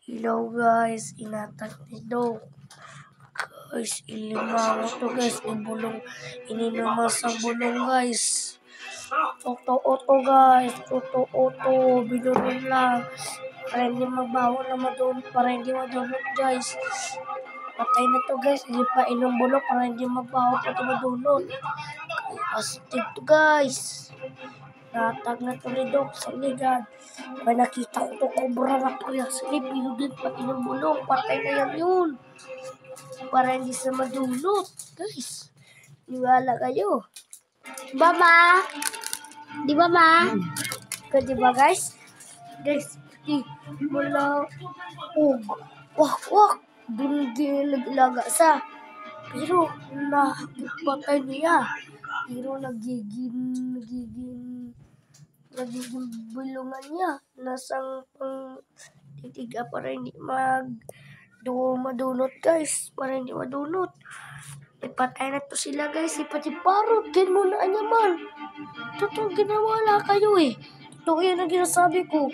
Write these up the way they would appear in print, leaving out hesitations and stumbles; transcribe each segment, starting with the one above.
Hello guys, inatak ni Dok. Guys, ilimango to guys, ininuman sa bulong guys. Totoo to guys, totoo to, binunin lang. Para hindi mabaho na madunot, para hindi madunot guys. Patay na to guys, hindi pa inom bulong para hindi mabaho pa ito madunot. Astig to guys. Natag na to ni Dok sa ligad. May nakita ko to cobra na kaya sige, pinugin pati ng bulong. Patay na yan yun. Para hindi sa madulot. Guys, niwala kayo. Diba ma? Diba ma? Diba guys? Guys, pati mula wak. Doon din naglaga sa. Pero nakipatay niya. Pero nagiging bulungan niya. Nasang pang titiga para hindi madunot guys. Para hindi madunot. Ipatay na to sila guys. Ipatiparot. Din mo na niya man. Totoo ginawala kayo eh. Totoo yan ang ginasabi ko.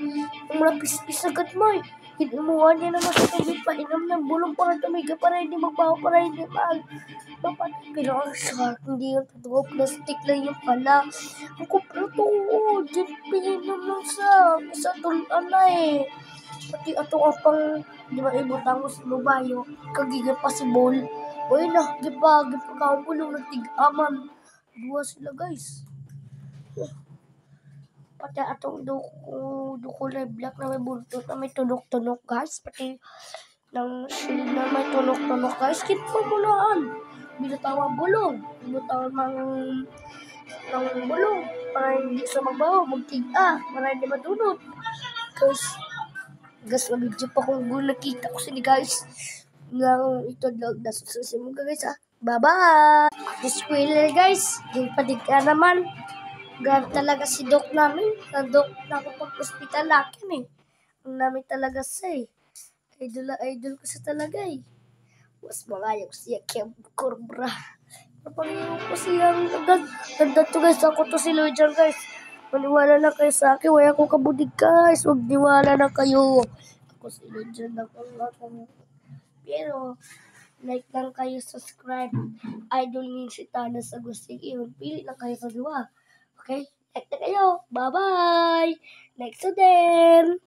Ang malapis-pis agad mo eh. Hinuha niya naman sa tubig pahinam ng bulong para tumiga para hindi magbaho para hindi mapatay. Pero ang shark, hindi yung totoo. Plastic lang yung pala. Ang kupro to. Diyan pihinom lang sa tulan na eh. Pati ato ang pang, di ba ibutang mo sa babayo. Kagigan pa si Bol. Uy na, gipagawang bulong nagtig-aman. Dua sila guys. Pati atong duko na black na may buntot na may tunok-tunok guys. Pati ng shield na may tunok-tunok guys. Kinpamulaan. Binutawan bulong. Binutawan ng bulong. Para hindi sa magbaho. Magtiga. Para hindi madunot. Guys, mag-video pa kung nakita ko sila guys. Nga ito lang. Nasususin mo guys ha. Bye-bye! Spoiler guys. Yung padig ka naman. Gan talaga si Doc namin. Na Doc na ako pag-hospital akin eh. Ang namin talaga siya eh. Idol ko siya talaga eh. Mas malayo siya kaya Cobra. Napangyayon ko siyang agad. Ganda to guys. Ako to si Lloyd dyan guys. Maniwala na kayo sa akin. Wala ko kabudig guys. Huwag niwala na kayo. Ako si Lloyd dyan. Pero like lang kayo, subscribe. Idol ni si Tana sa Agustin. Pili lang kayo sa diwa. Okay? Like na kayo. Bye-bye! Next to them!